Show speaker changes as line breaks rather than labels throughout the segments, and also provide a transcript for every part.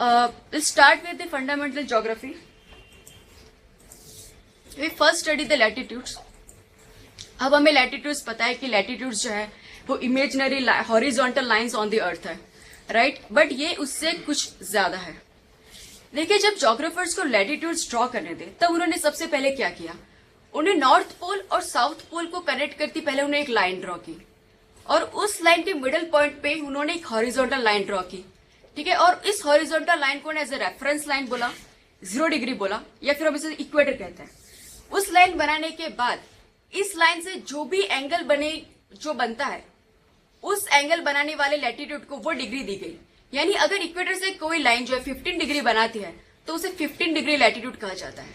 Let's start with the fundamental geography. We first study the latitudes. अब हमें latitudes पता है कि लैटिट्यूड्स जो है वो imaginary horizontal lines on the earth है, राइट? बट ये उससे कुछ ज्यादा है. देखिए, जब जोग्राफर्स को लैटिट्यूड्स ड्रॉ करने थे तब उन्होंने सबसे पहले क्या किया, उन्हें नॉर्थ पोल और साउथ पोल को कनेक्ट करती पहले उन्होंने एक लाइन ड्रॉ की और उस लाइन के मिडिल पॉइंट पे उन्होंने एक हॉरिजॉन्टल लाइन ड्रॉ की. ठीक है, और इस हॉरिजॉन्टल लाइन को एज ए रेफरेंस लाइन बोला, 0 डिग्री बोला, या फिर हम इसे इक्वेटर कहते हैं. उस लाइन बनाने के बाद इस लाइन से जो भी एंगल बनता है उस एंगल बनाने वाले लैटिट्यूड को वो डिग्री दी गई. यानी अगर इक्वेटर से कोई लाइन जो है 15 डिग्री बनाती है तो उसे 15 डिग्री लैटिट्यूड कहा जाता है.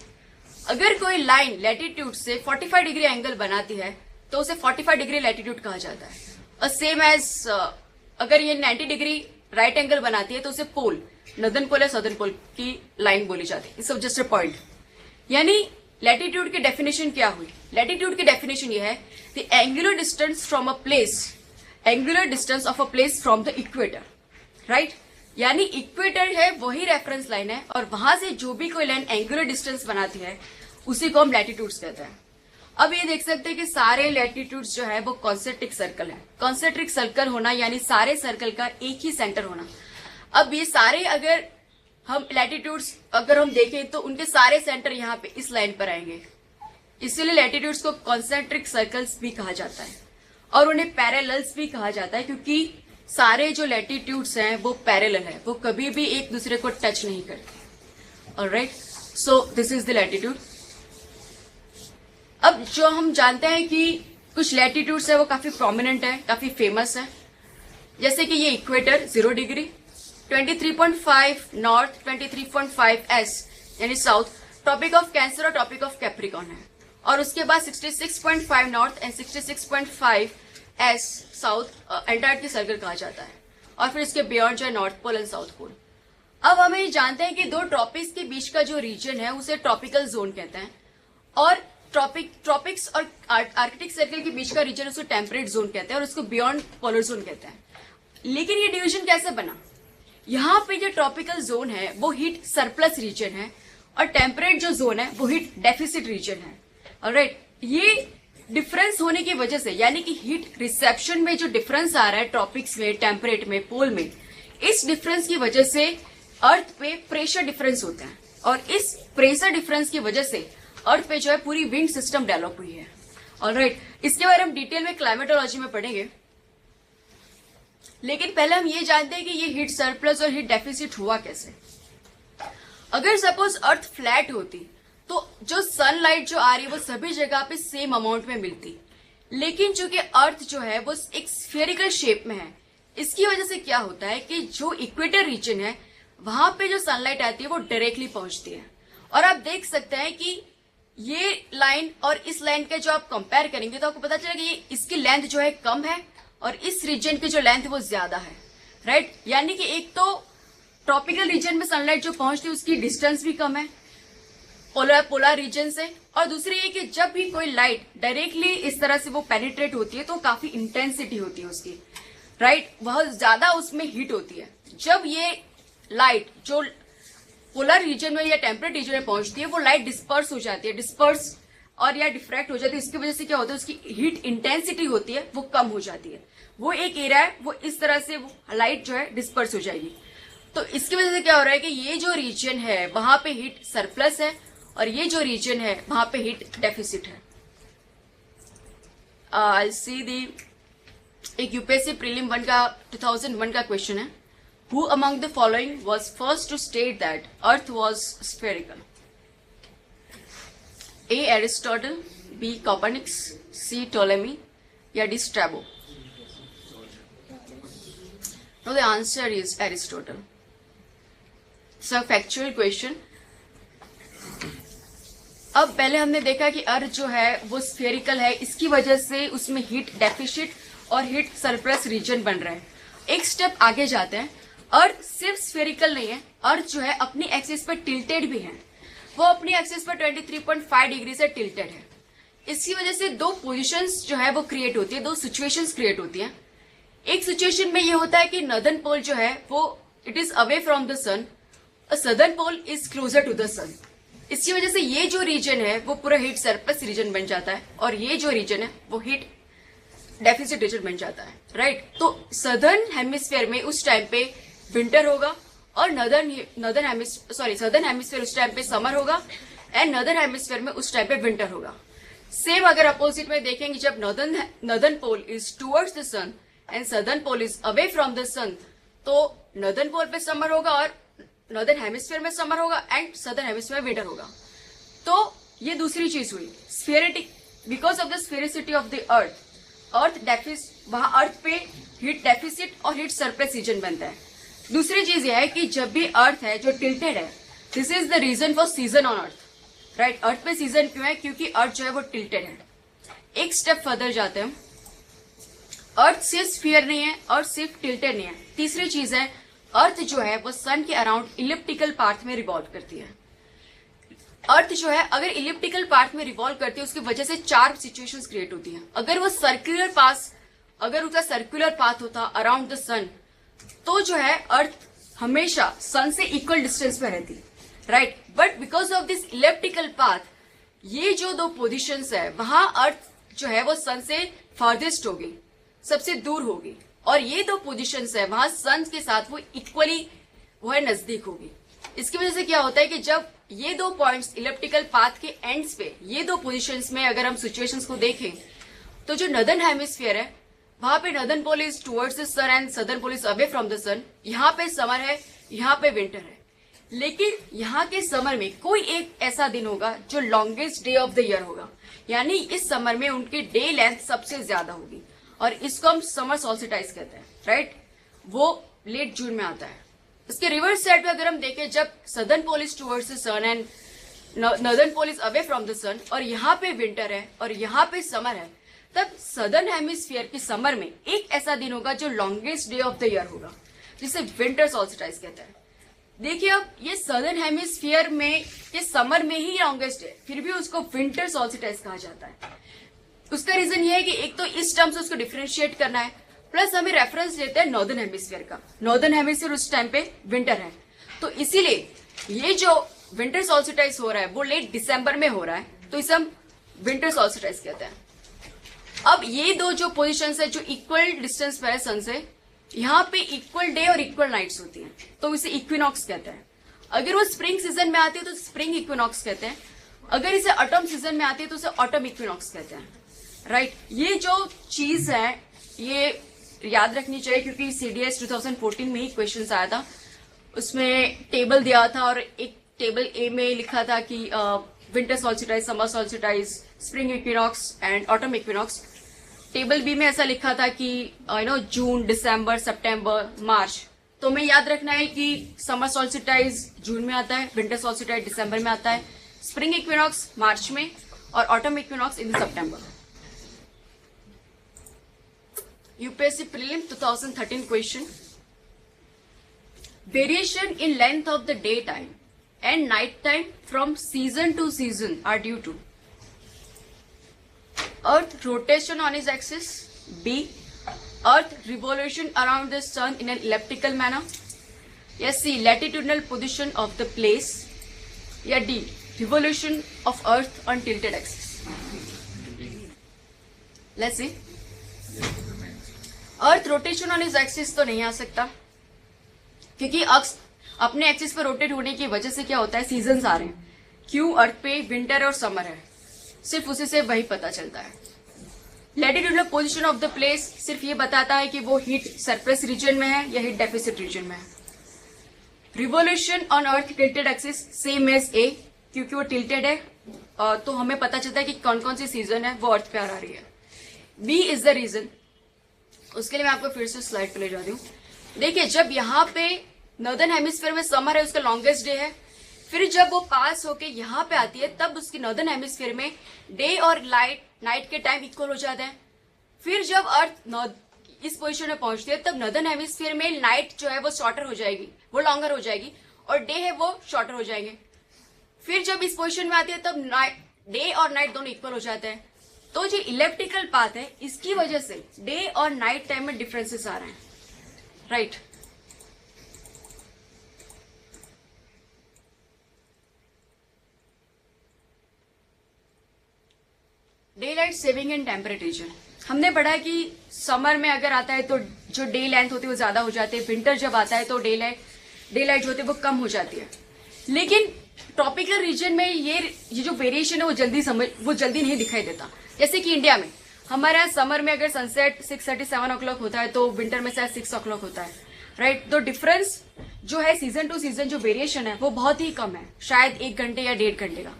अगर कोई लाइन लैटिट्यूड से 45 डिग्री एंगल बनाती है तो उसे 45 डिग्री लैटिट्यूड कहा जाता है. और सेम एज अगर ये 90 डिग्री राइट एंगल बनाती है तो उसे पोल, नॉर्दर्न पोल या सदर्न पोल की लाइन बोली जाती है. It's just a point. यानी लैटिट्यूड की डेफिनेशन क्या हुई? लैटिट्यूड की डेफिनेशन ये है the angular distance from a place, angular distance of a place from the equator, right? यानी इक्वेटर है वही रेफरेंस लाइन है और वहां से जो भी कोई लाइन एंगुलर डिस्टेंस बनाती है उसी को हम लैटिट्यूड्स कहते हैं. अब ये देख सकते हैं कि सारे लैटिट्यूड्स जो है वो कॉन्सेंट्रिक सर्कल है. कॉन्सेंट्रिक सर्कल होना यानी सारे सर्कल का एक ही सेंटर होना. अब ये सारे अगर हम लैटिट्यूड्स अगर हम देखें तो उनके सारे सेंटर यहाँ पे इस लाइन पर आएंगे. इसीलिए लैटिट्यूड्स को कॉन्सेंट्रिक सर्कल्स भी कहा जाता है और उन्हें पैरेलल्स भी कहा जाता है क्योंकि सारे जो लैटिट्यूड्स हैं वो पैरेलल है, वो कभी भी एक दूसरे को टच नहीं करते. Alright, so this is the latitude. अब जो हम जानते हैं कि कुछ लैटिट्यूड्स है वो काफी प्रोमिनेंट है, काफी फेमस है. जैसे कि ये इक्वेटर 0 डिग्री, 23.5 नॉर्थ, 23.5 एस यानी साउथ, टॉपिक ऑफ कैंसर और टॉपिक ऑफ कैप्रिकॉन है. और उसके बाद 66.5 north and 66.5 S south Antarctic circle कहा जाता है. और फिर इसके बियॉन्ड जो है north pole and south pole. अब हम ये जानते हैं कि दो ट्रॉपिक्स के बीच का जो रीजन है उसे ट्रॉपिकल जोन कहते हैं और ट्रॉपिक्स और आर्कटिक सर्कल के बीच का रीजन उसको टेम्परेट जोन कहते हैं और उसको बियॉन्ड पोलर जोन कहते हैं. लेकिन ये डिवीजन कैसे बना? यहाँ पे जो ट्रॉपिकल जोन है वो हीट सरप्लस रीजन है और टेम्परेट जो जोन है वो हीट डेफिसिट रीजन है. ऑलराइट, ये डिफरेंस होने की वजह से यानी कि हीट रिसेप्शन में जो डिफरेंस आ रहा है ट्रॉपिक्स में, टेम्परेट में, पोल में, इस डिफरेंस की वजह से अर्थ पे प्रेशर डिफरेंस होता है और इस प्रेशर डिफरेंस की वजह से अर्थ पे जो है पूरी विंड सिस्टम डेवलप हुई है. ऑलराइट, इसके बारे में डिटेल में क्लाइमेटोलॉजी में पढ़ेंगे. लेकिन पहले हम ये जानते हैं कि ये हीट सरप्लस और हीट डेफिसिट हुआ कैसे. अगर सपोज अर्थ फ्लैट होती तो जो सनलाइट जो आ रही है वो सभी जगह पे सेम अमाउंट में मिलती. लेकिन चूंकि अर्थ जो है वो एक स्फेरिकल शेप में है, इसकी वजह से क्या होता है कि जो इक्वेटर रीजन है वहां पे जो सनलाइट आती है वो डायरेक्टली पहुंचती है. और आप देख सकते हैं कि ये लाइन और इस लाइन का जो आप कंपेयर करेंगे तो आपको पता चलेगा कि इसकी लेंथ जो है कम है और इस रीजन की जो लेंथ है वो ज्यादा है, राइट? यानी कि एक तो ट्रॉपिकल रीजन में सनलाइट जो पहुंचती है उसकी डिस्टेंस भी कम है पोलर रीजन से, और दूसरी ये कि जब भी कोई लाइट डायरेक्टली इस तरह से वो पेनिट्रेट होती है तो काफी इंटेंसिटी होती है उसकी, राइट? बहुत ज्यादा उसमें हीट होती है. जब ये लाइट जो पोलर रीजन में या टेम्परेट रीजन में पहुंचती है वो लाइट डिस्पर्स हो जाती है, डिस्पर्स और या डिफ्रैक्ट हो जाती है. इसकी वजह से क्या होता है, उसकी हीट इंटेंसिटी होती है वो कम हो जाती है. वो एक एरिया है वो इस तरह से लाइट जो है डिस्पर्स हो जाएगी. तो इसकी वजह से क्या हो रहा है कि ये जो रीजन है वहां पे हीट सरप्लस है और ये जो रीजन है वहां पे हीट डेफिसिट है. आई सी दी एक यूपीएससी प्रीलिम 1 का 2001 का क्वेश्चन है. Who among the following was first to state that earth was spherical? A. Aristotle, B. Copernicus, C. Ptolemy, या D. Strabo? No, the answer is Aristotle. It's a factual question. अब पहले हमने देखा कि अर्थ जो है वो स्फेरिकल है, इसकी वजह से उसमें हीट डेफिसिट और हीट सरप्लस रीजन बन रहा है. एक स्टेप आगे जाते हैं. अर्थ सिर्फ स्फेरिकल नहीं है, अर्थ जो है अपनी एक्सिस पर टिल्टेड भी है. वो अपनी एक्सिस पर 23.5 डिग्री से टिल्टेड है. इसकी वजह से दो पोजीशंस जो है वो क्रिएट होती है, दो सिचुएशंस क्रिएट होती हैं. एक सिचुएशन में ये होता है कि नॉर्दर्न पोल जो है वो it is away from the sun a southern pole is closer to the sun. इसकी वजह से ये जो रीजन है वो पूरा हीट सरप्लस रीजन बन जाता है और ये जो रीजन है वो हीट डेफिसिट रीजन बन जाता है, राइट। तो सदर्न हेमिस्फीयर में उस टाइम पे विंटर होगा और सदर्न हेमिस्फीयर उस टाइम पे समर होगा एंड नॉर्दर्न हेमिस्फीयर में उस टाइम पे विंटर होगा। सेम अगर अपोजिट में देखेंगे, जब northern pole is towards the sun and southern pole is away from the sun, तो नॉर्दर्न पोल पे समर होगा और नॉर्दर्न हेमिस्फीयर में समर होगा एंड सदर्न हेमिस्फीयर में विंटर होगा। तो ये दूसरी चीज हुई स्फीयरिटिक, because of the sphericity of the earth deficit, वहां अर्थ पे हीट डेफिसिट और हीट सरप्लस रीजन बनता है। दूसरी चीज यह है कि जब भी अर्थ है जो टिल्टेड है, this is the reason for season on earth, right. Earth पे सीजन क्यों है? क्योंकि अर्थ जो है वो टिल्टेड है। एक स्टेप फर्दर जाते हैं, अर्थ सिर्फ स्फीयर नहीं है और सिर्फ टिल्टेड नहीं है। तीसरी चीज है, अर्थ जो है वो सन के अराउंड इलिप्टिकल पाथ में रिवॉल्व करती है। अर्थ जो है अगर इलिप्टिकल पाथ में रिवॉल्व करती है, उसकी वजह से चार सिचुएशंस क्रिएट होती हैं। अगर वो अगर उसका सर्कुलर पाथ होता अराउंड द सन, तो जो है अर्थ हमेशा सन से इक्वल डिस्टेंस पे रहती, right. But because of this elliptical path, ये जो दो पोजिशंस है वहां अर्थ जो है वो सन से फार्देस्ट होगी, सबसे दूर होगी, और ये दो पोजिशंस है वहां सन के साथ वो इक्वली वो है नजदीक होगी। इसकी वजह से क्या होता है कि जब ये दो पॉइंट्स इलिप्टिकल पाथ के एंड्स पे, ये दो पोजीशंस में अगर हम सिचुएशंस को देखें, तो जो नॉर्दर्न हेमिस्फीयर है वहां पे northern pole is towards the sun and southern pole is away from the sun. यहाँ पे समर है, यहाँ पे विंटर है, लेकिन यहाँ के समर में कोई एक ऐसा दिन होगा जो longest day of the year होगा, यानी इस समर में उनकी डे लेंथ सबसे ज्यादा होगी और इसको हम समर सॉल्स्टिटाइज कहते हैं, राइट। वो लेट जून में आता है। इसके रिवर्स साइड पे अगर हम देखें, जब southern pole is towards the sun and northern pole is away from the sun और यहाँ पे विंटर है और यहाँ पे समर है, तब सदर्न हेमिस्फीयर के समर में एक ऐसा दिन होगा जो longest day of the year होगा, जिसे विंटर सॉल्स्टिटाइज कहते हैं। देखिए अब ये सदर्न हेमिस्फीयर में ये समर में ही लॉन्गेस्ट है, फिर भी उसको विंटर सॉल्स्टिटाइज कहा जाता है। उसका रीजन ये है कि एक तो इस टर्म से उसको डिफरेंशिएट करना है, प्लस हमें रेफरेंस लेते हैं नॉर्दर्न हेमिस्फीयर का। नॉर्दर्न हेमिस्फीयर उस टाइम पे विंटर है, तो इसीलिए ये जो विंटर सॉल्स्टिटाइज हो रहा है वो लेट दिसंबर में हो रहा है, तो इसे हम विंटर सॉल्स्टिटाइज कहते हैं। अब ये दो जो पोजीशंस है जो इक्वल डिस्टेंस पर है सन से, यहाँ पे इक्वल डे और इक्वल नाइट्स होती हैं, तो इसे इक्विनॉक्स कहते हैं। अगर वो स्प्रिंग सीजन में आती है तो स्प्रिंग इक्विनॉक्स कहते हैं, अगर इसे ऑटम सीजन में आती है तो उसे ऑटम इक्विनॉक्स कहते हैं, राइट। ये जो चीज है ये याद रखनी चाहिए, क्योंकि सीडीएस 2014 में ही क्वेश्चन आया था, उसमें टेबल दिया था और एक टेबल ए में लिखा था कि winter solstice, summer solstice, spring equinox and autumn equinox. Table B में ऐसा लिखा था कि जून, दिसंबर, सितंबर, मार्च। तो हमें याद रखना है कि समर सॉल्स्टिटाइज जून में आता है, विंटर सॉल्स्टिटाइज दिसंबर में आता है, स्प्रिंग इक्विनॉक्स मार्च में और autumn equinox in September. UPSC prelim 2013 question, variation in length of the day time and night time from season to season are due to Earth rotation on its axis, B, Earth revolution around the sun in an elliptical manner, yes, C, latitudinal position of the place, या D, revolution of Earth on tilted axis. Let's see. Earth rotation on its axis तो नहीं आ सकता, क्योंकि अक्स अपने axis पर rotate होने की वजह से क्या होता है, सीजन्स आ रहे हैं। क्यों? अर्थ पे विंटर और समर है, सिर्फ उसी से वही पता चलता है। Latitudinal position of the place सिर्फ ये बताता है कि वो हीट सरप्लस रीजन में है या हीट डेफिसिट रीजन में है। Revolution on earth tilted axis same as A, क्योंकि वो टिल्टेड है तो हमें पता चलता है कि कौन कौन सी सीजन है वो अर्थ पे आ रही है। B is the reason. उसके लिए मैं आपको फिर से स्लाइड पे ले जाती हूँ। देखिए, जब यहाँ पे नॉर्दर्न हेमिस्फीयर में समर है, उसका लॉन्गेस्ट डे है, फिर जब वो पास होके यहाँ पे आती है तब उसकी नॉर्दर्न हेमिस्फीयर में डे और नाइट के टाइम इक्वल हो जाते हैं। फिर जब अर्थ इस पोजीशन में पहुंचती है तब नॉर्दर्न हेमिस्फीयर में नाइट जो है वो शॉर्टर हो जाएगी, वो लॉन्गर हो जाएगी, और डे है वो शॉर्टर हो जाएंगे। फिर जब इस पोजीशन में आती है तब डे और नाइट दोनों इक्वल हो जाते हैं। तो जो इलेक्ट्रिकल पाथ है इसकी वजह से डे और नाइट टाइम में डिफरेंसेस आ रहे हैं, right. Day light saving in temperate region. हमने पढ़ा कि समर में अगर आता है तो जो डे लेंथ होती है वो ज्यादा हो जाती है, विंटर जब आता है तो डे लाइट जो होती है वो कम हो जाती है। लेकिन ट्रॉपिकल रीजन में ये जो वेरिएशन है वो जल्दी नहीं दिखाई देता। जैसे कि इंडिया में हमारे यहाँ समर में अगर सनसेट 6:30 7 o'clock होता है तो विंटर में शायद 6 o'clock होता है, राइट। तो डिफरेंस जो है सीजन टू सीजन जो वेरिएशन है वो बहुत ही कम है, शायद 1 घंटे या 1.5 घंटे का।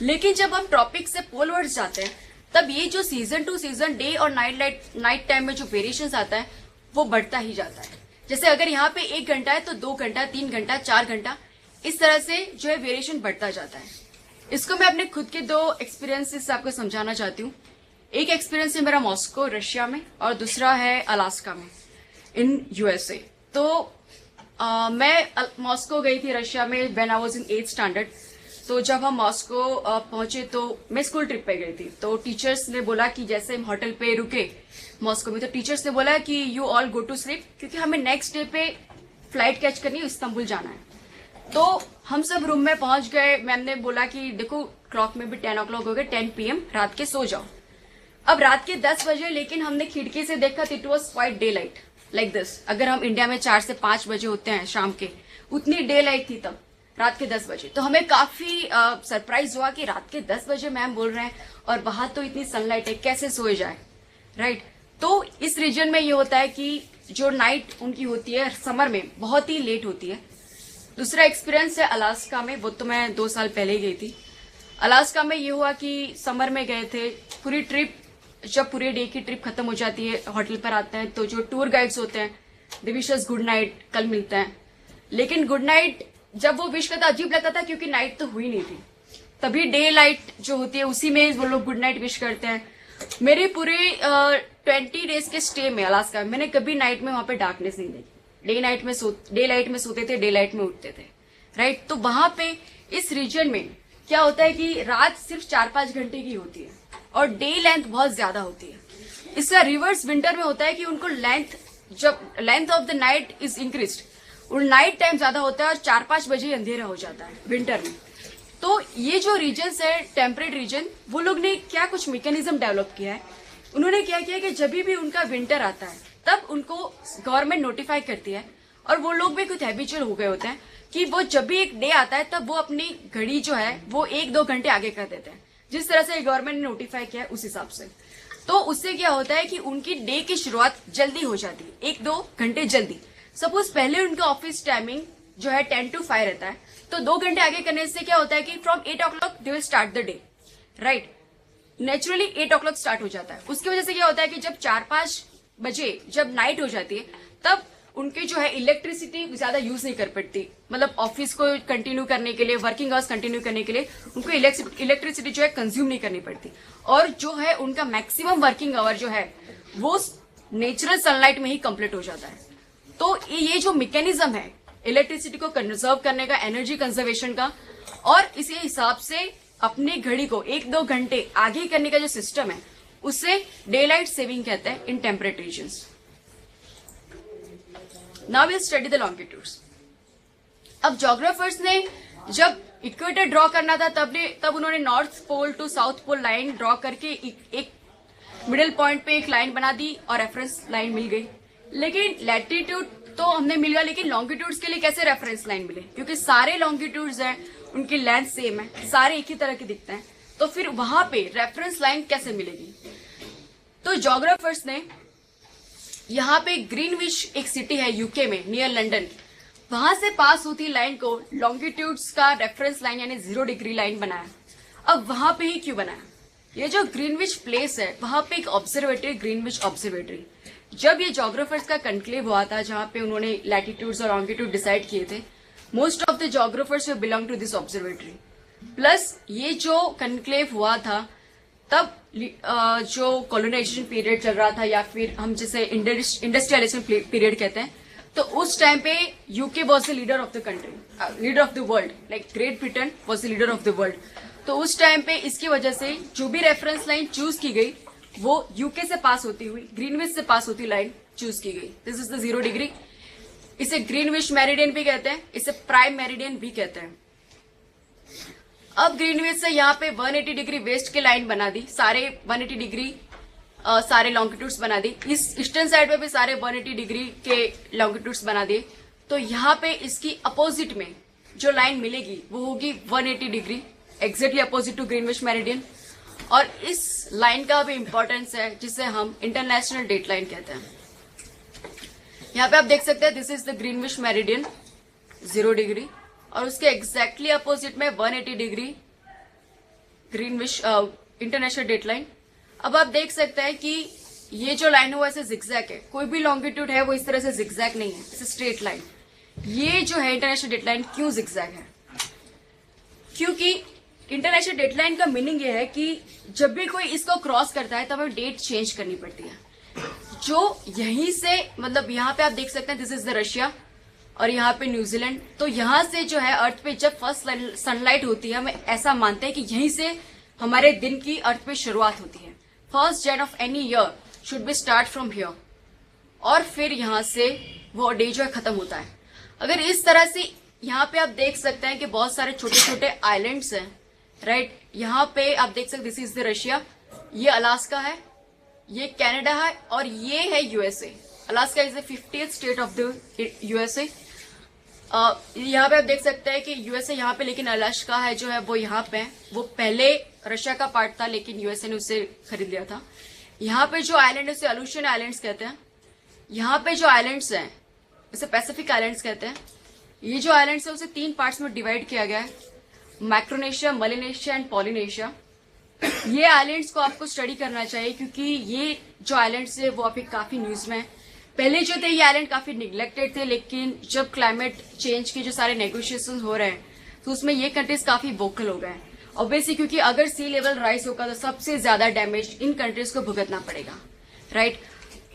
लेकिन जब हम ट्रॉपिक से पोलवर्ड्स जाते हैं तब ये जो सीजन टू सीजन डे और नाइट टाइम में जो वेरिएशन आता है वो बढ़ता ही जाता है। जैसे अगर यहाँ पे 1 घंटा है तो 2 घंटा, 3 घंटा, 4 घंटा, इस तरह से जो है वेरिएशन बढ़ता जाता है। इसको मैं अपने खुद के 2 एक्सपीरियंसेस से आपको समझाना चाहती हूँ। एक एक्सपीरियंस है मेरा मॉस्को रशिया में और दूसरा है अलास्का में इन यूएसए। तो मैं मॉस्को गई थी रशिया में when I was in 8th standard. तो जब हम मॉस्को पहुंचे तो मैं स्कूल ट्रिप पे गई थी। तो टीचर्स ने बोला कि जैसे हम होटल पे रुके मॉस्को में तो टीचर्स ने बोला कि you all go to sleep, क्योंकि हमें नेक्स्ट डे पे फ्लाइट कैच करनी है, इस्तांबुल जाना है। तो हम सब रूम में पहुंच गए। मैम ने बोला कि देखो क्लॉक में भी 10 o'clock हो गए, 10 PM रात के सो जाओ। अब रात के 10 बजे, लेकिन हमने खिड़की से देखा it was quite day light like this. अगर हम इंडिया में 4 से 5 बजे होते हैं शाम के, उतनी डे लाइट थी तब रात के 10 बजे। तो हमें काफी सरप्राइज हुआ कि रात के 10 बजे मैम बोल रहे हैं और बाहर तो इतनी सनलाइट है, कैसे सोए जाए, राइट। तो इस रीजन में ये होता है कि जो नाइट उनकी होती है समर में बहुत ही लेट होती है। दूसरा एक्सपीरियंस है अलास्का में, वो तो मैं 2 साल पहले ही गई थी। अलास्का में ये हुआ कि समर में गए थे, पूरी ट्रिप, जब पूरे डे की ट्रिप खत्म हो जाती है होटल पर आते हैं तो जो टूर गाइड्स होते हैं they wish us good night, कल मिलते हैं। लेकिन गुड नाइट जब वो विश करता अजीब लगता था क्योंकि नाइट तो हुई नहीं थी। तभी डे लाइट जो होती है उसी में वो लोग गुड नाइट विश करते हैं। मेरे पूरे 20 डेज के स्टे में अलास्का में मैंने कभी नाइट में वहां पे डार्कनेस नहीं देखी। डे लाइट में सोते थे, डे लाइट में उठते थे, राइट। तो वहां पे इस रीजन में क्या होता है कि रात सिर्फ 4-5 घंटे की होती है और डे लेंथ बहुत ज्यादा होती है। इसका रिवर्स विंटर में होता है कि उनको length of the night is increased, और नाइट टाइम ज्यादा होता है और 4-5 बजे अंधेरा हो जाता है विंटर में। तो ये जो रीजन है टेम्परेट रीजन, वो लोग ने क्या कुछ मैकेनिज्म डेवलप किया है। उन्होंने क्या किया कि जब भी उनका विंटर आता है तब उनको गवर्नमेंट नोटिफाई करती है, और वो लोग भी कुछ हैबिचुअल हो गए होते हैं कि वो जब भी एक डे आता है तब वो अपनी घड़ी जो है वो 1-2 घंटे आगे कर देते हैं, जिस तरह से गवर्नमेंट ने नोटिफाई किया है उस हिसाब से। तो उससे क्या होता है कि उनकी डे की शुरुआत जल्दी हो जाती है, 1-2 घंटे जल्दी। सपोज पहले उनका ऑफिस टाइमिंग जो है 10 to 5 रहता है, तो 2 घंटे आगे करने से क्या होता है कि from 8 o'clock they will start the day, right. Naturally 8 o'clock start हो जाता है। उसकी वजह से क्या होता है कि जब 4-5 बजे जब नाइट हो जाती है तब उनके जो है इलेक्ट्रिसिटी ज्यादा यूज नहीं कर पड़ती, मतलब ऑफिस को कंटिन्यू करने के लिए, वर्किंग आवर्स कंटिन्यू करने के लिए उनको इलेक्ट्रिसिटी जो है कंज्यूम नहीं करनी पड़ती, और जो है उनका मैक्सिमम वर्किंग आवर जो है वो नेचुरल सनलाइट में ही कंप्लीट हो जाता है। तो ये जो मैकेनिज्म है इलेक्ट्रिसिटी को कंजर्व करने का, एनर्जी कंजर्वेशन का, और इसी हिसाब से अपनी घड़ी को 1-2 घंटे आगे करने का जो सिस्टम है उसे डे लाइट सेविंग कहते हैं in temperate regions. Now will study the longitudes. अब जोग्राफर्स ने जब इक्वेटर ड्रॉ करना था तब उन्होंने north pole to south pole line draw करके एक मिडिल पॉइंट पे एक लाइन बना दी और रेफरेंस लाइन मिल गई। लेकिन लैटिट्यूड तो हमने मिल गया, लेकिन लॉन्गिट्यूड्स के लिए कैसे रेफरेंस लाइन मिले, क्योंकि सारे लॉन्गिट्यूड्स हैं उनकी लेंथ सेम है, सारे एक ही तरह के दिखते हैं, तो फिर वहां पे रेफरेंस लाइन कैसे मिलेगी। तो जोग्राफर्स ने यहाँ पे ग्रीनविच एक सिटी है यूके में नियर लंदन, वहां से पास होती लाइन को लॉन्गिट्यूड्स का रेफरेंस लाइन यानी 0 डिग्री लाइन बनाया। अब वहां पे ही क्यों बनाया, ये जो ग्रीनविच प्लेस है वहां पे एक ऑब्जर्वेटरी, ग्रीनविच ऑब्जर्वेटरी, जब ये जोग्राफर्स का कनक्लेव हुआ था जहां पे उन्होंने लैटिट्यूड्स और लॉन्गिट्यूड डिसाइड किए थे, most of the geographers belong to this observatory. Plus ये जो कनक्लेव हुआ था तब जो कॉलोनाइजेशन पीरियड चल रहा था, या फिर हम जिसे इंडस्ट्रियलाइजेशन पीरियड कहते हैं, तो उस टाइम पे UK was the leader of the country, leader of the world, like great Britain was the leader of the world. तो उस टाइम पे इसकी वजह से जो भी रेफरेंस लाइन चूज की गई वो यूके से पास होती हुई, ग्रीनविच से पास होती लाइन चूज की गई। This is the 0 degree. इसे ग्रीनविच मेरिडियन भी कहते हैं, इसे प्राइम मेरिडियन भी कहते हैं। अब ग्रीनविच से यहाँ पे 180 डिग्री वेस्ट की लाइन बना दी, सारे 180 डिग्री सारे लॉन्गिट्यूड्स बना दी। इस ईस्टर्न साइड पे भी सारे 180 डिग्री के लॉन्गिट्यूड्स बना दिए। तो यहाँ पे इसकी अपोजिट में जो लाइन मिलेगी वो होगी 180 degree, exactly opposite to Greenwich meridian. और इस लाइन का भी इंपॉर्टेंस है जिसे हम इंटरनेशनल डेट लाइन कहते हैं। यहाँ पे आप देख सकते हैं this is the Greenwich meridian 0 degree, और उसके एग्जैक्टली अपोजिट में 180 degree Greenwich international date line. अब आप देख सकते हैं कि ये जो लाइन है वो ऐसे जिगजैग है, कोई भी लॉन्गिट्यूड है वो इस तरह से जिगजैग नहीं है, इट्स स्ट्रेट लाइन। ये जो है इंटरनेशनल डेट लाइन क्यों जिगजैग है? क्योंकि इंटरनेशनल डेट लाइन का मीनिंग ये है कि जब भी कोई इसको क्रॉस करता है तब हमें डेट चेंज करनी पड़ती है। जो यहीं से मतलब यहाँ पे आप देख सकते हैं दिस इज द रशिया और यहाँ पे न्यूजीलैंड। तो यहाँ से जो है अर्थ पे जब फर्स्ट सनलाइट होती है, हम ऐसा मानते हैं कि यहीं से हमारे दिन की अर्थ पे शुरुआत होती है। First Jan of any year should be start from here, और फिर यहाँ से वो डे जो है खत्म होता है। अगर इस तरह से यहाँ पे आप देख सकते हैं कि बहुत सारे छोटे छोटे आइलैंड्स हैं, राइट। यहाँ पे आप देख सकते दिस इज द रशिया, ये अलास्का है, ये कनाडा है, और ये है USA. Alaska is the 50th state of the USA. यहाँ पे आप देख सकते हैं कि यूएसए यहाँ पे, लेकिन अलास्का है जो है वो यहाँ पे है। वो पहले रशिया का पार्ट था लेकिन यूएसए ने उसे खरीद लिया था। यहाँ पे जो आइलैंड है उसे अल्यूशियन आइलैंड्स कहते हैं। यहाँ पे जो आइलैंड्स हैं उसे पैसिफिक आइलैंड्स कहते हैं। ये जो आइलैंड्स है उसे 3 पार्ट्स में डिवाइड किया गया है, माइक्रोनेशिया, मेलानेशिया एंड पॉलिनेशिया। ये आइलैंड्स को आपको स्टडी करना चाहिए क्योंकि ये जो आइलैंड्स है वो अभी काफी न्यूज में है। पहले जो थे ये आइलैंड काफी निग्लेक्टेड थे, लेकिन जब क्लाइमेट चेंज के जो सारे नेगोशिएशन हो रहे हैं तो उसमें ये कंट्रीज काफी वोकल हो गए हैं। ऑब्वियसली क्योंकि अगर सी लेवल राइज होगा तो सबसे ज्यादा डैमेज इन कंट्रीज को भुगतना पड़ेगा, राइट।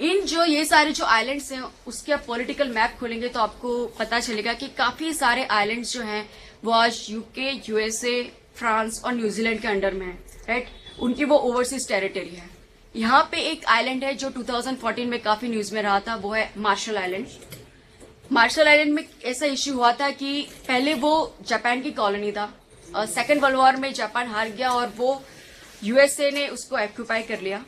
इन जो ये सारे जो आइलैंड्स हैं उसके आप पॉलिटिकल मैप खोलेंगे तो आपको पता चलेगा कि काफी सारे आइलैंड्स जो हैं वो आज यूके, यूएसए, फ्रांस और न्यूजीलैंड के अंडर में है, राइट। उनकी वो ओवरसीज टेरिटरी है। यहाँ पे एक आइलैंड है जो 2014 में काफी न्यूज में रहा था, वो है मार्शल आइलैंड। मार्शल आइलैंड में ऐसा इश्यू हुआ था कि पहले वो जापान की कॉलोनी था, सेकेंड वर्ल्ड वॉर में जापान हार गया और वो यूएसए ने उसको ऑक्यूपाई कर लिया।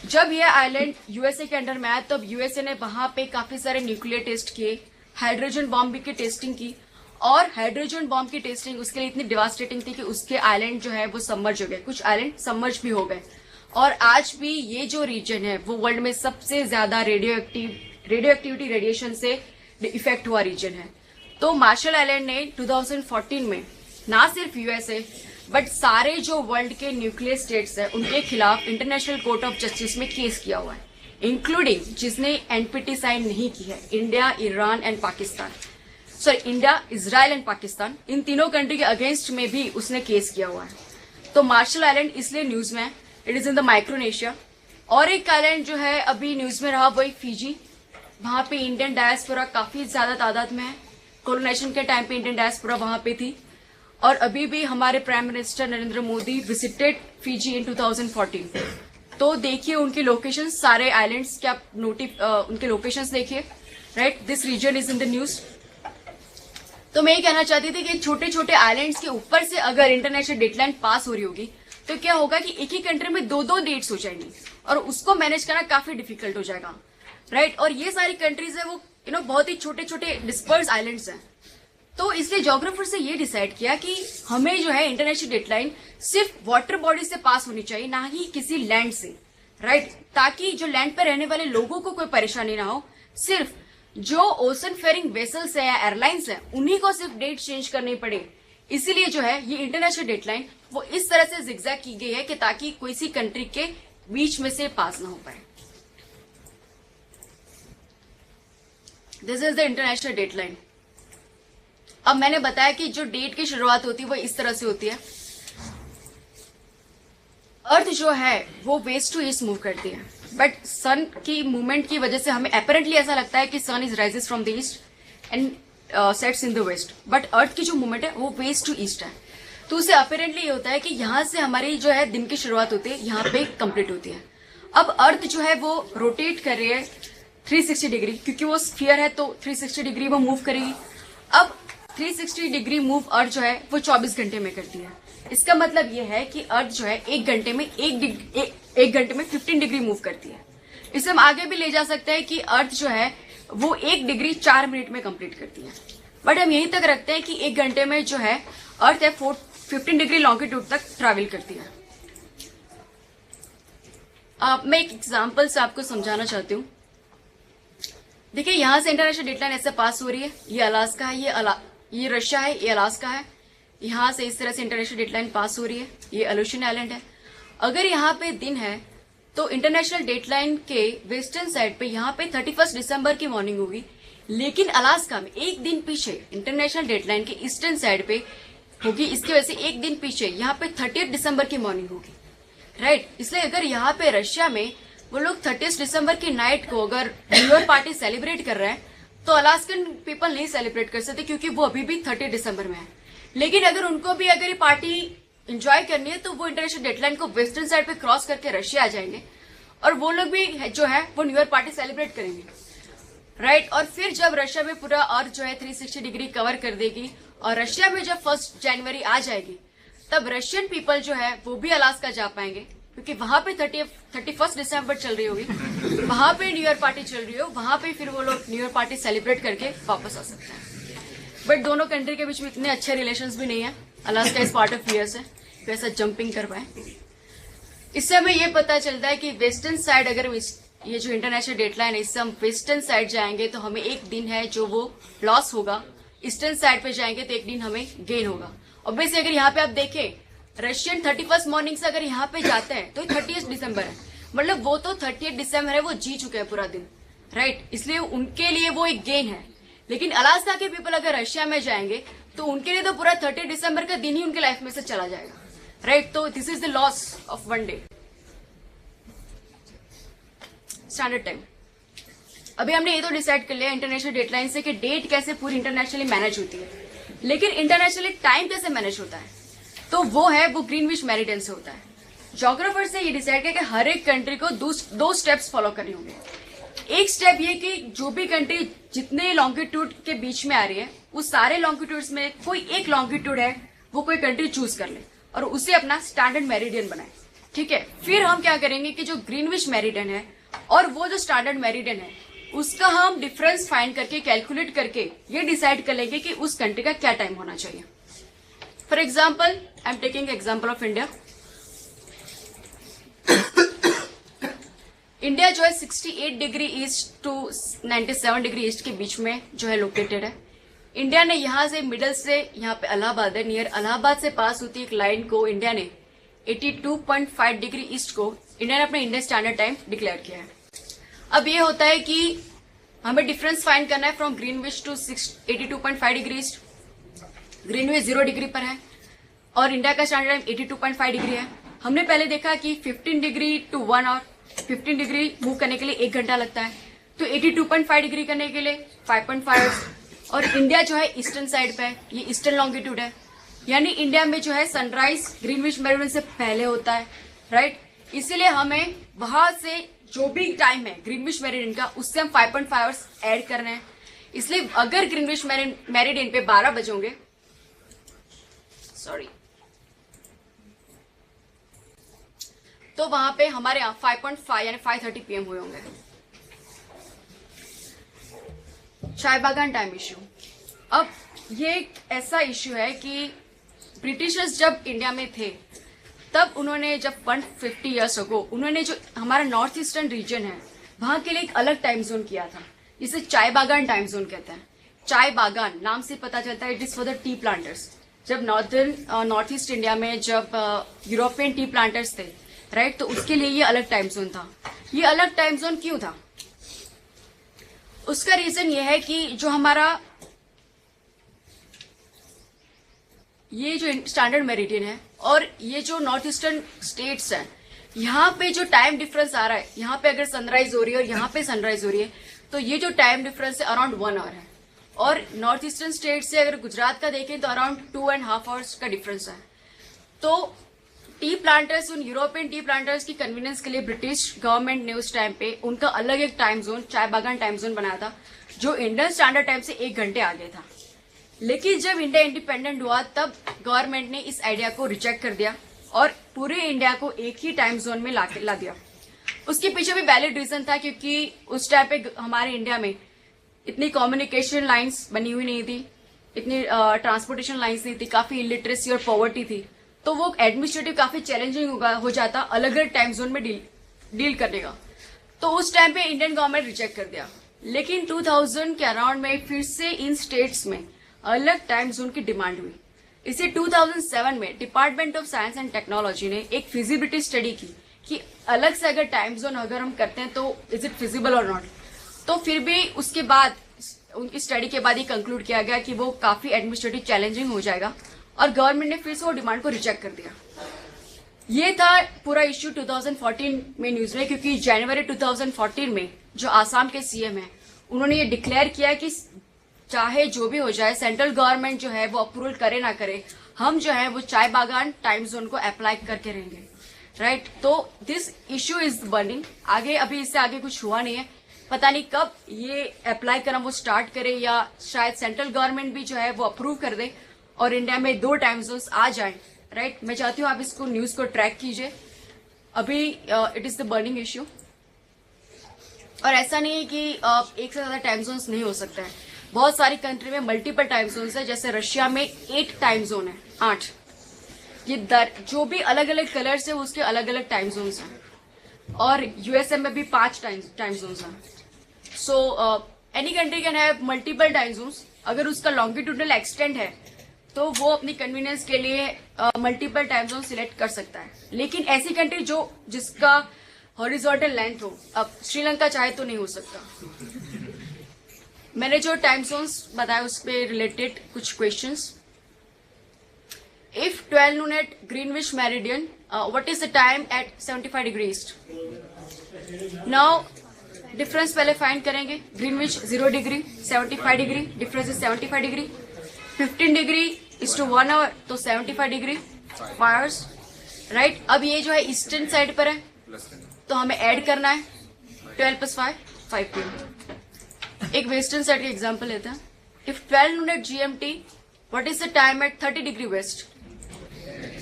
जब ये आइलैंड यूएसए के अंडर में आया तब यूएसए ने वहां पे काफी सारे न्यूक्लियर टेस्ट किए, हाइड्रोजन बॉम्ब की टेस्टिंग की, और हाइड्रोजन बॉम्ब की टेस्टिंग उसके लिए इतनी डिवास्टेटिंग थी कि उसके आइलैंड जो है वो सबमर्ज हो गए, कुछ आइलैंड सबमर्ज भी हो गए। और आज भी ये जो रीजन है वो वर्ल्ड में सबसे ज्यादा रेडियोएक्टिविटी रेडिएशन से इफेक्ट हुआ रीजन है। तो मार्शल आइलैंड ने 2014 में ना सिर्फ यूएसए बट सारे जो वर्ल्ड के न्यूक्लियर स्टेट्स हैं उनके खिलाफ इंटरनेशनल कोर्ट ऑफ जस्टिस में केस किया हुआ है, इंक्लूडिंग जिसने एनपीटी साइन नहीं की है, India, Iran and Pakistan. Sorry, India, Israel and Pakistan, इन तीनों कंट्री के अगेंस्ट में भी उसने केस किया हुआ है। तो मार्शल आइलैंड इसलिए न्यूज में है, it is in the Micronesia. और एक आइलैंड जो है अभी न्यूज में रहा वही फिजी। वहां पे इंडियन डायस्पोरा काफी ज्यादा तादाद में है। कोलोनाइजेशन के टाइम पे इंडियन डायस्पोरा वहां पे थी, और अभी भी हमारे prime minister Narendra Modi visited Fiji in 2014। तो देखिए उनकी लोकेशन, सारे आइलैंड्स के आप उनके लोकेशंस देखिए, right. This region is in the news. तो मैं ये कहना चाहती थी कि छोटे छोटे आइलैंड्स के ऊपर से अगर इंटरनेशनल डेटलाइन पास हो रही होगी तो क्या होगा कि एक ही कंट्री में 2-2 डेट्स हो जाएंगी और उसको मैनेज करना काफी डिफिकल्ट हो जाएगा, राइट। और ये सारी कंट्रीज है वो बहुत ही छोटे छोटे डिस्पर्स आइलैंड्स हैं। तो इसलिए ज्योग्राफर से ये डिसाइड किया कि हमें जो है इंटरनेशनल डेटलाइन सिर्फ वाटर बॉडी से पास होनी चाहिए, ना ही किसी लैंड से, राइट। ताकि जो लैंड पे रहने वाले लोगों को कोई परेशानी ना हो, सिर्फ जो ओशन फेयरिंग वेसल्स है या एयरलाइंस है उन्हीं को सिर्फ डेट चेंज करनी पड़े। इसीलिए जो है ये इंटरनेशनल डेटलाइन वो इस तरह से जिगजैग की गई है कि ताकि कोई सी कंट्री के बीच में से पास ना हो पाए। This is the international dateline. अब मैंने बताया कि जो डेट की शुरुआत होती है वो इस तरह से होती है। अर्थ जो है वो वेस्ट टू ईस्ट मूव करती है, बट सन की मूवमेंट की वजह से हमें अपेरेंटली ऐसा लगता है कि sun is rises from the east and sets in the west, but earth की जो मूवमेंट है वो वेस्ट टू ईस्ट है। तो उसे अपेरेंटली ये होता है कि यहां से हमारी जो है दिन की शुरुआत होती है, यहाँ पे कंप्लीट होती है। अब अर्थ जो है वो रोटेट कर रही है 360 डिग्री, क्योंकि वो स्फीयर है तो 360 डिग्री वो मूव करेगी। अब 360 डिग्री मूव अर्थ जो है वो 24 घंटे में करती है। इसका मतलब ये है कि अर्थ जो है एक घंटे में 15 डिग्री मूव करती है। इसे हम आगे भी ले जा सकते हैं कि अर्थ जो है वो 1 डिग्री 4 मिनट में कंप्लीट करती है, बट हम यहीं तक रखते हैं कि 1 घंटे में जो है अर्थ है 15 डिग्री लॉन्गिट्यूड तक ट्रैवल करती है। मैं एक एग्जाम्पल से आपको समझाना चाहती हूँ। देखिए, यहां से इंटरनेशनल डेटलाइन ऐसे पास हो रही है, ये अलास्का है, ये रशिया है, ये अलास्का है। यहां से इस तरह से इंटरनेशनल डेटलाइन पास हो रही है, ये अलोशन आइलैंड है। अगर यहाँ पे दिन है तो इंटरनेशनल डेटलाइन के वेस्टर्न साइड पे यहाँ पे 31 दिसंबर की मॉर्निंग होगी, लेकिन अलास्का में एक दिन पीछे इंटरनेशनल डेटलाइन के ईस्टर्न साइड पे होगी। इसकी वजह से एक दिन पीछे यहाँ पे 30 दिसंबर की मॉर्निंग होगी, राइट। इसलिए अगर यहाँ पे रशिया में वो लोग 30 दिसंबर की नाइट को अगर न्यू ईयर पार्टी सेलिब्रेट कर रहे हैं तो अलास्कन पीपल नहीं सेलिब्रेट कर सकते, क्योंकि वो अभी भी 30 दिसंबर में है। लेकिन अगर उनको भी अगर ये पार्टी एंजॉय करनी है तो वो इंटरनेशनल डेटलाइन को वेस्टर्न साइड पे क्रॉस करके रशिया आ जाएंगे और वो लोग भी जो है वो न्यू ईयर पार्टी सेलिब्रेट करेंगे, राइट। और फिर जब रशिया में पूरा अर्थ जो है 360 डिग्री कवर कर देगी और रशिया में जब 1 जनवरी आ जाएगी तब रशियन पीपल जो है वो भी अलास्का जा पाएंगे, क्योंकि वहां पे 31 दिसंबर चल रही होगी, वहां पे न्यू ईयर पार्टी चल रही हो, वहां पे फिर वो लोग न्यू ईयर पार्टी सेलिब्रेट करके वापस आ सकते हैं। बट दोनों कंट्री के बीच में इतने अच्छे रिलेशंस भी नहीं है। Alaska is part of US है, तो ऐसा जंपिंग कर पाए। इससे हमें ये पता चलता है कि वेस्टर्न साइड अगर ये जो इंटरनेशनल डेटलाइन है इससे हम वेस्टर्न साइड जाएंगे तो हमें एक दिन है जो वो लॉस होगा, ईस्टर्न साइड पे जाएंगे तो एक दिन हमें गेन होगा। ऑब्वियसली अगर यहाँ पे आप देखें रशियन 31 मॉर्निंग से अगर यहाँ पे जाते हैं तो 30 दिसंबर है, मतलब वो तो 30 दिसंबर है, वो जी चुके हैं पूरा दिन, राइट। इसलिए उनके लिए वो एक गेन है। लेकिन अलास्का के पीपल अगर रशिया में जाएंगे तो उनके लिए तो पूरा 30 दिसंबर का दिन ही उनके लाइफ में से चला जाएगा, राइट। तो this is the loss of 1 day standard time. अभी हमने ये तो डिसाइड कर लिया इंटरनेशनल डेटलाइन से कि डेट कैसे पूरी इंटरनेशनली मैनेज होती है, लेकिन इंटरनेशनली टाइम कैसे मैनेज होता है तो वो ग्रीनविच मेरिडियन से होता है। ज्योग्राफर से ये डिसाइड किया कि हर एक कंट्री को 2 स्टेप्स फॉलो करने होंगे। एक स्टेप ये कि जो भी कंट्री जितने लॉन्गिट्यूड के बीच में आ रही है उस सारे लॉन्गिट्यूड्स में कोई एक लॉन्गिट्यूड है वो कोई कंट्री चूज कर ले और उसे अपना स्टैंडर्ड मेरिडियन बनाए, ठीक है। फिर हम क्या करेंगे कि जो ग्रीनविच मेरिडियन है और वो जो स्टैंडर्ड मेरिडियन है उसका हम डिफरेंस फाइंड करके कैलकुलेट करके ये डिसाइड कर लेंगे कि उस कंट्री का क्या टाइम होना चाहिए। For example I am taking example of India. India जो है 68 degree east to 97 degree east के बीच में जो है लोकेटेड है। इंडिया ने यहां से मिडल से यहाँ पे इलाहाबाद है, नियर इलाहाबाद से पास होती एक लाइन को इंडिया ने 82.5 डिग्री ईस्ट को इंडिया ने अपने इंडियन स्टैंडर्ड टाइम डिक्लेयर किया है। अब ये होता है कि हमें डिफरेंस फाइंड करना है from Greenwich to 82.5 degree east. Greenwich 0 degree पर है और इंडिया का स्टैंडर्ड टाइम 82.5 डिग्री है। हमने पहले देखा कि 15 degree to 1 hour 15 degree move करने के लिए 1 घंटा लगता है, तो 82.5 डिग्री करने के लिए 5.5 आवर्स। और इंडिया जो है ईस्टर्न साइड पे है, ये ईस्टर्न लॉन्गिट्यूड है, यानी इंडिया में जो है सनराइज ग्रीनविच मेरिडियन से पहले होता है, राइट। इसीलिए हमें वहां से जो भी टाइम है ग्रीनविच मेरिडियन का उससे हम 5.5 आवर्स ऐड करने हैं। इसलिए अगर ग्रीनविच मेरिडियन पे 12 बजे होंगे, सॉरी, तो वहां पे हमारे यहाँ 5.5 यानी 5:30 PM हुए होंगे। चाय बागान टाइम इश्यू। अब ये एक ऐसा इश्यू है कि ब्रिटिशर्स जब इंडिया में थे तब उन्होंने जब 150 ईयर्स अगो उन्होंने जो हमारा नॉर्थ ईस्टर्न रीजन है वहां के लिए एक अलग टाइम जोन किया था, जिसे चाय बागान टाइम जोन कहते हैं। चाय बागान नाम से पता चलता है it is for the T planters. जब नॉर्थ ईस्ट इंडिया में जब यूरोपियन टी प्लांटर्स थे, राइट, तो उसके लिए ये अलग टाइम जोन था। ये अलग टाइम जोन क्यों था? उसका रीजन ये है कि जो हमारा ये जो स्टैंडर्ड मेरिडियन है और ये जो नॉर्थ ईस्टर्न स्टेट्स हैं, यहाँ पे जो टाइम डिफरेंस आ रहा है, यहाँ पे अगर सनराइज हो रही है और यहाँ पे सनराइज हो रही है, तो ये जो टाइम डिफरेंस है अराउंड 1 आवर है। और नॉर्थ ईस्टर्न स्टेट से अगर गुजरात का देखें तो अराउंड 2.5 आवर्स का डिफरेंस है। तो टी प्लांटर्स, उन यूरोपियन टी प्लांटर्स की कन्वीनियंस के लिए ब्रिटिश गवर्नमेंट ने उस टाइम पे उनका अलग एक टाइम जोन चाय बागान टाइम जोन बनाया था, जो इंडियन स्टैंडर्ड टाइम से 1 घंटे आगे था, लेकिन जब इंडिया इंडिपेंडेंट हुआ तब गवर्नमेंट ने इस आइडिया को रिजेक्ट कर दिया और पूरे इंडिया को एक ही टाइम जोन में ला दिया। उसके पीछे भी वैलिड रीजन था, क्योंकि उस टाइम पे हमारे इंडिया में इतनी कम्युनिकेशन लाइंस बनी हुई नहीं थी, इतनी ट्रांसपोर्टेशन लाइंस नहीं थी, काफी इलिटरेसी और पॉवर्टी थी, तो वो एडमिनिस्ट्रेटिव काफी चैलेंजिंग हो जाता अलग अलग टाइम जोन में डील करने का। तो उस टाइम पे इंडियन गवर्नमेंट रिजेक्ट कर दिया। लेकिन 2000 के अराउंड में फिर से इन स्टेट्स में अलग टाइम जोन की डिमांड हुई। इसे 2007 में department of science and technology ने एक फिजिबिलिटी स्टडी की कि अलग से अगर टाइम जोन अगर हम करते हैं तो इज इट फिजिबल और नॉट। तो फिर भी उसके बाद उनकी स्टडी के बाद ये कंक्लूड किया गया कि वो काफी एडमिनिस्ट्रेटिव चैलेंजिंग हो जाएगा और गवर्नमेंट ने फिर से वो डिमांड को रिजेक्ट कर दिया। ये था पूरा इश्यू 2014 में न्यूज में, क्योंकि जनवरी 2014 में जो आसाम के सीएम है उन्होंने ये डिक्लेयर किया कि चाहे जो भी हो जाए, सेंट्रल गवर्नमेंट जो है वो अप्रूवल करे ना करे, हम जो है वो चाय बागान टाइम जोन को अप्लाई करके रहेंगे, राइट। तो दिस इश्यू इज बर्निंग। आगे अभी इससे आगे कुछ हुआ नहीं है, पता नहीं कब ये अप्लाई करना वो स्टार्ट करे या शायद सेंट्रल गवर्नमेंट भी जो है वो अप्रूव कर दे और इंडिया में 2 टाइम जोन्स आ जाएं, राइट। मैं चाहती हूँ आप इसको न्यूज को ट्रैक कीजिए। अभी it is the burning issue और ऐसा नहीं है कि एक से ज्यादा टाइम जोन्स नहीं हो सकता है। बहुत सारी कंट्री में मल्टीपल टाइम जोन्स है, जैसे रशिया में 8 टाइम जोन है, 8। ये जो भी अलग अलग कलर्स है उसके अलग अलग टाइम जोन्स हैं और यूएसए में भी 5 टाइम जोन्स हैं। So any country can have multiple time zones. अगर उसका लॉन्गिट्यूडनल एक्सटेंड है तो वो अपनी कन्वीनियंस के लिए मल्टीपल टाइम जोन सिलेक्ट कर सकता है। लेकिन ऐसी कंट्री जिसका हॉरिजॉन्टल लेंथ हो, अब श्रीलंका चाहे तो नहीं हो सकता। मैंने जो टाइम जोन्स बताया उस पर रिलेटेड कुछ questions. If 12 noon at Greenwich Meridian, what is the time at 75 degree east? Now difference पहले फाइंड करेंगे। Greenwich 0 degree, 75 degree, difference is 75 degree. 15 degree is to 1 hour, तो 75 डिग्री 5 आवर्स, राइट। अब ये जो है ईस्टर्न साइड पर है तो हमें ऐड करना है 12 + 5 5 PM। एक वेस्टर्न साइड का एग्जांपल लेते हैं। If 12 noon at GMT, what is the time at 30 degree west?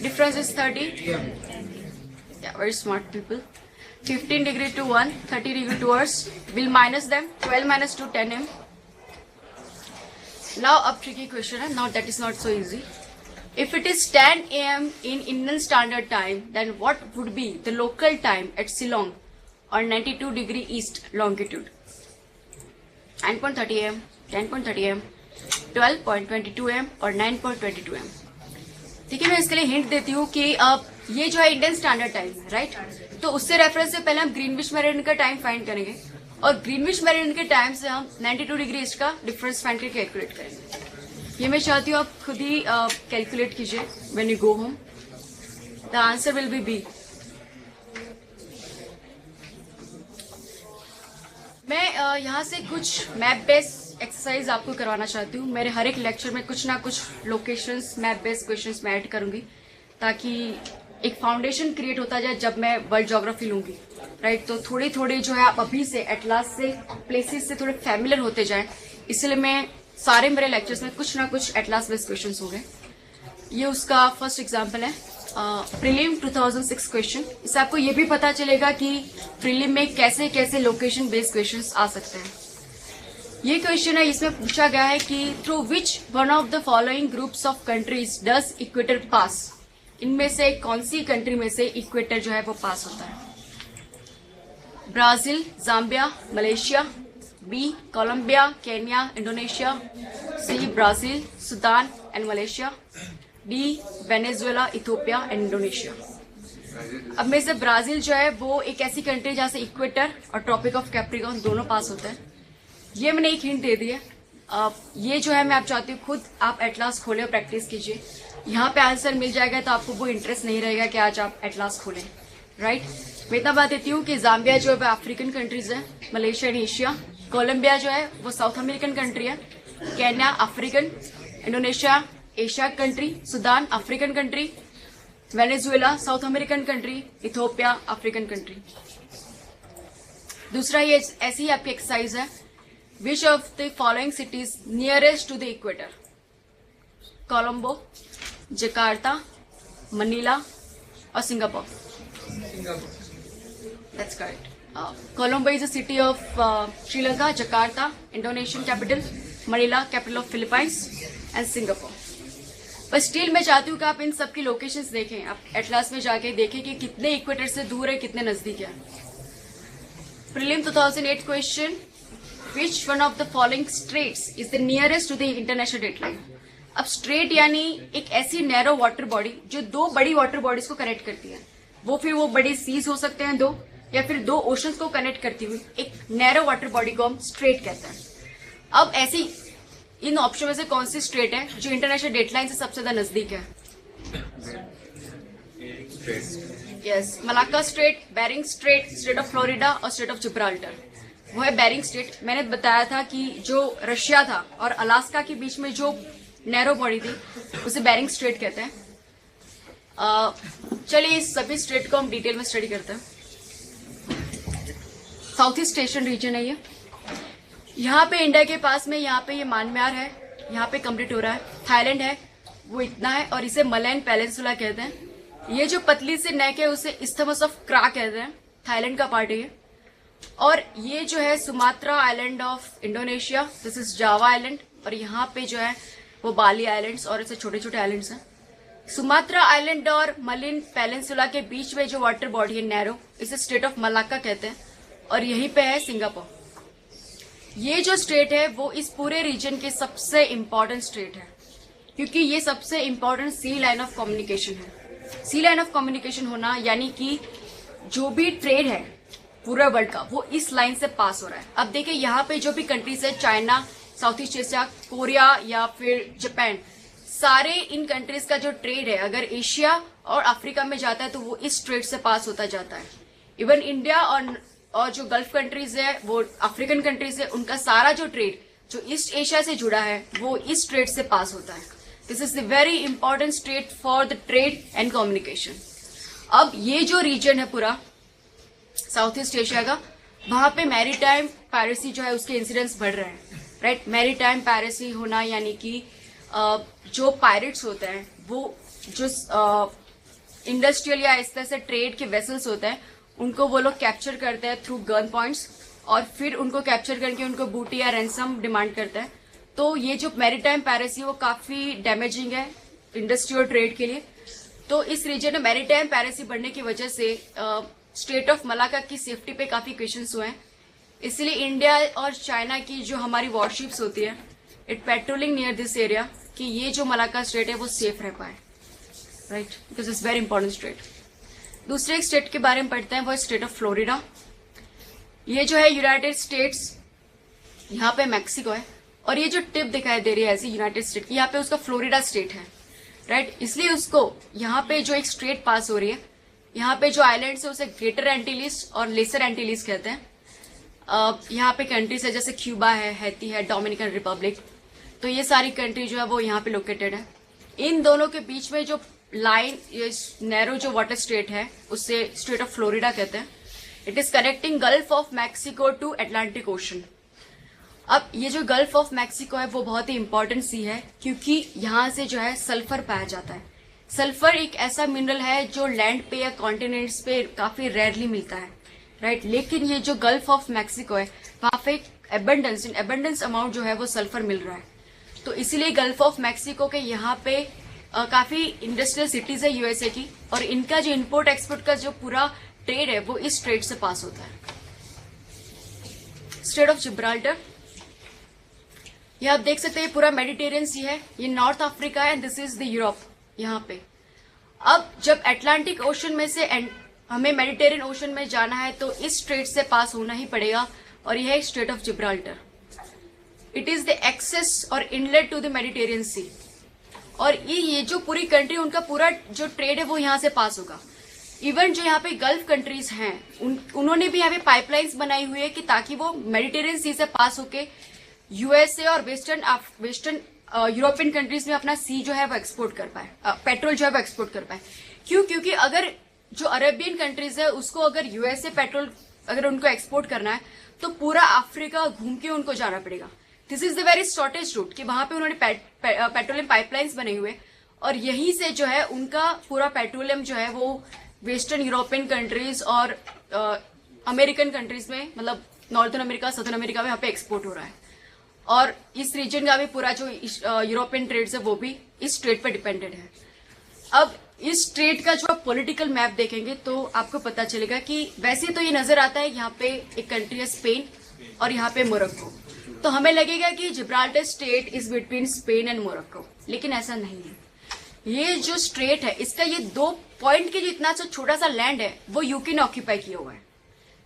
Difference is 30. Yeah, very smart people. 15 degree to 1, 30 degree to us. We'll minus them. 12 minus 2, 10 M. Now, a tricky question. Now, that is not so easy. If it is 10 AM in Indian Standard Time, then what would be the local time at Shillong on 92 degree east longitude? 9.30 AM, 10.30 AM, 12.22 AM और 9.22 AM। ठीक है, मैं इसके लिए hint देती हूँ कि अब ये जो है इंडियन स्टैंडर्ड टाइम है, राइट। तो उससे रेफरेंस से पहले हम ग्रीनविच मेरिडियन का टाइम फाइंड करेंगे और ग्रीनविच मेरिडियन के टाइम से हम 92 डिग्री ईस्ट का डिफरेंस फाइंड करके कैलकुलेट करेंगे। ये मैं चाहती हूँ आप खुद ही कैलकुलेट कीजिए when you go home. The answer will be B. मैं यहाँ से कुछ मैप बेस्ड एक्सरसाइज आपको करवाना चाहती हूँ। मेरे हर एक लेक्चर में कुछ ना कुछ लोकेशंस मैप बेस्ड क्वेश्चंस मैं ऐड करूंगी ताकि एक फाउंडेशन क्रिएट होता जाए जब मैं वर्ल्ड ज्योग्राफी लूंगी, राइट। तो थोड़ी थोड़ी जो है आप अभी से एटलास से प्लेसेस से थोड़े फैमिलियर होते जाएं, इसलिए मैं सारे मेरे लेक्चर्स में कुछ ना कुछ एटलास बेस्ड क्वेश्चंस होंगे। ये उसका फर्स्ट एग्जाम्पल है, प्रीलिम 2006 क्वेश्चन। इससे आपको ये भी पता चलेगा कि प्रीलिम में कैसे कैसे लोकेशन बेस्ड क्वेश्चंस आ सकते हैं। ये क्वेश्चन है, इसमें पूछा गया है कि through which one of the following groups of countries does equator pass. इनमें से कौन सी कंट्री में से इक्वेटर जो है वो पास होता है? Brazil, Zambia, Malaysia. B Colombia, Kenya, Indonesia. C Brazil, Sudan and Malaysia. D Venezuela, Ethiopia and Indonesia. अब में से ब्राजील जो है वो एक ऐसी कंट्री जहां से इक्वेटर और ट्रॉपिक ऑफ कैप्रिकॉर्न दोनों पास होते हैं। ये मैंने एक हिंट दे दी है। ये जो है मैं आप चाहती हूँ खुद आप एटलास खोलें और प्रैक्टिस कीजिए। यहाँ पे आंसर मिल जाएगा तो आपको वो इंटरेस्ट नहीं रहेगा कि आज आप एटलास खोलें, राइट। मैं इतना बात देती हूँ कि जाम्बिया जो है वो अफ्रीकन कंट्रीज है, मलेशिया एंड एशिया। कोलंबिया जो है वो साउथ अमेरिकन कंट्री है। Kenya African, Indonesia Asia country, Sudan African country, Venezuela South American country, Ethiopia African country. दूसरा ये ऐसी ही आपकी एक्सरसाइज है, which of the following cities nearest to the equator. Colombo, Jakarta, Manila और Singapore. That's correct. Colombo is a city of Sri Lanka, Jakarta, Indonesian capital, Manila, capital of Philippines, and Singapore. पर still मैं चाहती हूँ कि आप इन सब की locations देखें, आप एटलास में जाके देखें कि कितने इक्वेटर से दूर है, कितने नजदीक है. Prelim 2008 question, which one of the following straits is the nearest to the international deadline. अब स्ट्रेट यानी एक ऐसी नैरो वाटर बॉडी जो दो बड़ी वाटर बॉडीज को कनेक्ट करती है. वो बड़ी सीज हो सकते हैं दो, या फिर दो ओशंस को कनेक्ट करती हुई एक नैरो वाटर बॉडी को हम स्ट्रेट कहते हैं. अब ऐसी इन ऑप्शन में से कौन सी स्ट्रेट है जो इंटरनेशनल डेडलाइन से सबसे ज्यादा नजदीक है? Yes, Malacca strait, Bering strait, strait of Florida और स्ट्रेट ऑफ जिब्राल्टर. वो है बेरिंग स्ट्रेट. मैंने बताया था कि जो रशिया था और अलास्का के बीच में जो नैरो बॉडी थी उसे बेरिंग स्ट्रेट कहते हैं. चलिए इस सभी स्ट्रेट को हम डिटेल में स्टडी करते हैं. साउथ ईस्ट एशियन रीजन है ये. यहाँ पे इंडिया के पास में यहाँ पे ये म्यांमार है, यहाँ पे कंप्लीट हो रहा है. थाईलैंड है, वो इतना है और इसे मलैन पेनिनसुला कहते हैं. ये जो पतली सी नेक है उसे इस्थमस ऑफ क्रा कहते हैं. थाईलैंड का पार्ट है ये. और ये जो है Sumatra island of Indonesia, this is Java island. और यहाँ पे जो है वो बाली आइलैंड्स और ऐसे छोटे छोटे आइलैंड्स हैं. सुमात्रा आइलैंड और मलिन पेनिनसुला के बीच में जो वाटर बॉडी है नैरो, इसे स्टेट ऑफ मलाक्का कहते हैं. और यहीं पे है सिंगापुर. ये जो स्टेट है वो इस पूरे रीजन के सबसे इंपॉर्टेंट स्टेट है, क्योंकि ये सबसे important sea line of communication है. सी लाइन ऑफ कम्युनिकेशन होना यानी कि जो भी ट्रेड है पूरा वर्ल्ड का वो इस लाइन से पास हो रहा है. अब देखिए यहाँ पे जो भी कंट्रीज है, China, south east Asia, Korea या फिर जापान, सारे इन कंट्रीज का जो ट्रेड है अगर एशिया और अफ्रीका में जाता है तो वो इस स्ट्रेट से पास होता जाता है. इवन इंडिया और जो गल्फ कंट्रीज है, वो अफ्रीकन कंट्रीज है, उनका सारा जो ट्रेड जो ईस्ट एशिया से जुड़ा है वो इस स्ट्रेट से पास होता है. This is the very important straight for the trade and communication. अब ये जो रीजन है पूरा साउथ ईस्ट एशिया का, वहां पे मैरीटाइम पायरेसी जो है उसके इंसिडेंट्स बढ़ रहे हैं. राइट, मैरीटाइम पायरेसी होना यानी कि जो पायरेट्स होते हैं वो जो इंडस्ट्रियल या इस तरह से ट्रेड के वेसल्स होते हैं उनको वो लोग कैप्चर करते हैं थ्रू गन पॉइंट्स, और फिर उनको कैप्चर करके उनको बूटी या रैंसम डिमांड करते हैं. तो ये जो मैरीटाइम पायरेसी वो काफी डैमेजिंग है इंडस्ट्री और ट्रेड के लिए. तो इस रीजन में मैरीटाइम पायरेसी बढ़ने की वजह से स्टेट ऑफ मलाक्का की सेफ्टी पे काफी क्वेश्चंस हुए हैं. इसलिए इंडिया और चाइना की जो हमारी वॉरशिप्स होती है it patrolling near this area कि ये जो मलाक्का स्टेट है वो सेफ रह पाए. Right, because it's very important state. दूसरे एक स्टेट के बारे में पढ़ते हैं, वो स्टेट ऑफ फ्लोरिडा. ये जो है यूनाइटेड स्टेट्स, यहाँ पे मैक्सिको है और ये जो टिप दिखाई दे रही है ऐसी यूनाइटेड स्टेट की, यहाँ पे उसका फ्लोरिडा स्टेट है. राइट, इसलिए उसको यहाँ पे जो एक स्ट्रेट पास हो रही है, यहाँ पे जो आइलैंड्स है उसे ग्रेटर एंटीलीज और लेसर एंटीलीज कहते हैं. यहाँ पे कंट्रीज है जैसे क्यूबा है, हैती है, डोमिनिकन रिपब्लिक. तो ये सारी कंट्री जो है वो यहाँ पे लोकेटेड है. इन दोनों के बीच में जो लाइन, ये नैरो जो वाटर स्टेट है उससे स्टेट ऑफ फ्लोरिडा कहते हैं. It is connecting Gulf of Mexico to Atlantic Ocean. अब ये जो गल्फ ऑफ मैक्सिको है वो बहुत ही इंपॉर्टेंट सी है क्योंकि यहाँ से जो है सल्फर पाया जाता है. सल्फर एक ऐसा मिनरल है जो लैंड पे या कॉन्टिनेंट्स पे काफी रेयरली मिलता है. राइट, लेकिन ये जो गल्फ ऑफ मैक्सिको है वहां पे एबंडेंस अमाउंट जो है वो सल्फर मिल रहा है. तो इसीलिए गल्फ ऑफ मैक्सिको के यहाँ पे काफी इंडस्ट्रियल सिटीज है यूएसए की, और इनका जो इंपोर्ट एक्सपोर्ट का जो पूरा ट्रेड है वो इस स्ट्रेट से पास होता है. स्ट्रेट ऑफ जिब्राल्टर, ये आप देख सकते हैं पूरा मेडिटेरियन सी है, ये नॉर्थ अफ्रीका है, दिस इज द यूरोप यहाँ पे. अब जब अटलांटिक ओशन में से हमें मेडिटेरियन ओशन में जाना है तो इस स्ट्रेट से पास होना ही पड़ेगा, और यह है strait of Gibraltar. It is the access और inlet to the Mediterranean Sea. और ये जो पूरी कंट्री, उनका पूरा जो ट्रेड है वो यहाँ से पास होगा. इवन जो यहाँ पे गल्फ कंट्रीज हैं उन्होंने भी यहाँ पे पाइपलाइंस बनाई हुई है कि ताकि वो मेडिटेरियन सी से पास होके यूएसए और वेस्टर्न यूरोपियन कंट्रीज में अपना सी जो है वो एक्सपोर्ट कर पाए, पेट्रोल जो है वो एक्सपोर्ट कर पाए. क्यों? क्योंकि अगर जो अरेबियन कंट्रीज है उसको अगर यूएसए पेट्रोल अगर उनको एक्सपोर्ट करना है तो पूरा अफ्रीका घूम के उनको जाना पड़ेगा. This is the very shortest route कि वहां पे उन्होंने पेट्रोलियम पाइपलाइंस बने हुए और यहीं से जो है उनका पूरा पेट्रोलियम जो है वो वेस्टर्न यूरोपियन कंट्रीज और अमेरिकन कंट्रीज में, मतलब नॉर्थन अमेरिका, साउथर्न अमेरिका में यहाँ पे एक्सपोर्ट हो रहा है। और इस रीजन का भी पूरा जो यूरोपियन ट्रेड्स है वो भी इस ट्रेड पर डिपेंडेड है। अब इस ट्रेड का जो आप पॉलिटिकल मैप देखेंगे तो आपको पता चलेगा कि वैसे तो ये नजर आता है यहाँ पे एक कंट्री है स्पेन और यहाँ पे मोरक्को, तो हमें लगेगा कि Gibraltar state is between Spain and Morocco, लेकिन ऐसा नहीं है। ये जो स्ट्रेट है इसका ये 2 पॉइंट के जो इतना सा छोटा सा लैंड है वो यूके ने ऑक्यूपाई किया हुआ है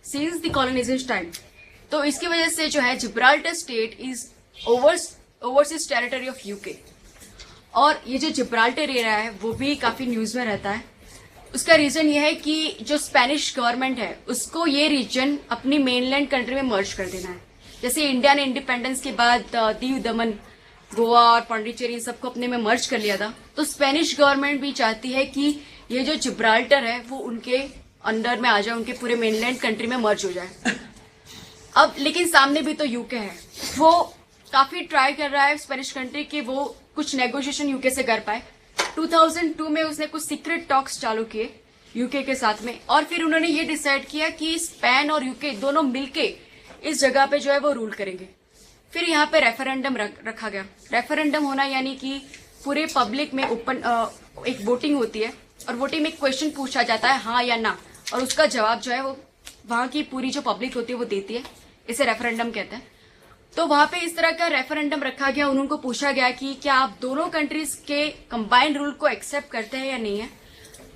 सिंस द कॉलोनाइजेशन टाइम। तो इसकी वजह से जो है Gibraltar state is overseas territory of UK. और ये जो जिब्राल्टर एरिया है वो भी काफी न्यूज में रहता है। उसका रीजन ये है कि जो स्पेनिश गवर्नमेंट है उसको ये रीजन अपनी मेनलैंड कंट्री में मर्ज कर देना है। जैसे इंडिया ने इंडिपेंडेंस के बाद दीव दमन, गोवा और पांडिचेरी सबको अपने में मर्ज कर लिया था, तो स्पेनिश गवर्नमेंट भी चाहती है कि ये जो जिब्राल्टर है वो उनके अंडर में आ जाए, उनके पूरे मेनलैंड कंट्री में मर्ज हो जाए। अब लेकिन सामने भी तो यूके है, वो काफी ट्राई कर रहा है स्पेनिश कंट्री कि वो कुछ नेगोशिएशन यूके से कर पाए। 2002 में उसने कुछ सीक्रेट टॉक्स चालू किए यूके के साथ में, और फिर उन्होंने ये डिसाइड किया कि स्पेन और यूके दोनों मिलके इस जगह पे जो है वो रूल करेंगे। फिर यहाँ पे रेफरेंडम रखा गया। रेफरेंडम होना यानी कि पूरे पब्लिक में ओपन एक वोटिंग होती है और वोटिंग में एक क्वेश्चन पूछा जाता है हाँ या ना, और उसका जवाब जो है वो वहां की पूरी जो पब्लिक होती है वो देती है। इसे रेफरेंडम कहते हैं। तो वहां पे इस तरह का रेफरेंडम रखा गया, उनको पूछा गया कि क्या आप दोनों कंट्रीज के कंबाइंड रूल को एक्सेप्ट करते हैं या नहीं है।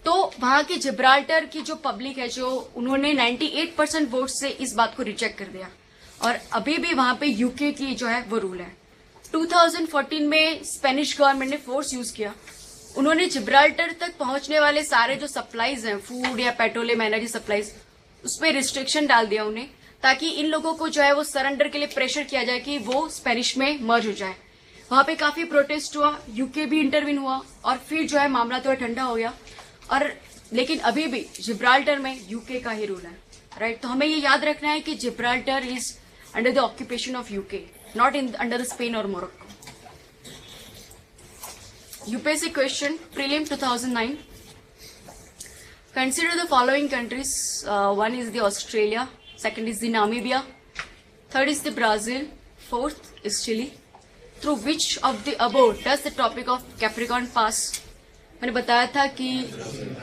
तो वहां की जिब्राल्टर की जो पब्लिक है जो उन्होंने 98% वोट से इस बात को रिजेक्ट कर दिया, और अभी भी वहां पे यूके की जो है वो रूल है। 2014 में स्पेनिश गवर्नमेंट ने फोर्स यूज किया। उन्होंने जिब्राल्टर तक पहुंचने वाले सारे जो सप्लाईज हैं, फूड या पेट्रोलियम एनर्जी सप्लाईज, उस पर रिस्ट्रिक्शन डाल दिया उन्हें, ताकि इन लोगों को जो है वो सरेंडर के लिए प्रेशर किया जाए कि वो स्पेनिश में मर्ज हो जाए। वहां पे काफी प्रोटेस्ट हुआ, यूके भी इंटरवीन हुआ और फिर जो है मामला तो ठंडा हो गया। और लेकिन अभी भी जिब्राल्टर में यूके का ही रूल है, राइट। तो हमें ये याद रखना है कि Gibraltar is under the occupation of UK, not in under Spain और Morocco. UPSC question prelim 2009, consider the following countries. One is the Australia, second is the Namibia, third is the Brazil, fourth is Chile. Through which of the above does the Tropic of Capricorn pass? मैंने बताया था कि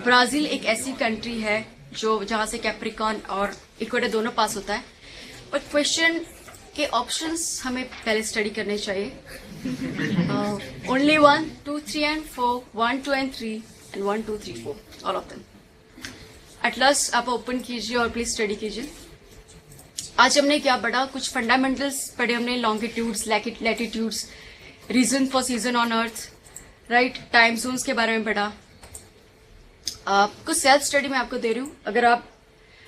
Brazil एक ऐसी country है जो जहां से कैप्रिकॉन और इक्वेटर दोनों पास होता है। बट क्वेश्चन के ऑप्शंस हमें पहले स्टडी करने चाहिए। Only 1, 2, 3 and 4, 1, 2 and 3 and 1, 2, 3, 4, all of them. Atlas आप ओपन कीजिए और प्लीज स्टडी कीजिए। आज हमने क्या पढ़ा? कुछ फंडामेंटल्स पढ़े हमने, longitudes, latitudes, reason for season on earth, right, time zones के बारे में पढ़ा। कुछ सेल्फ स्टडी मैं आपको दे रही हूँ। अगर आप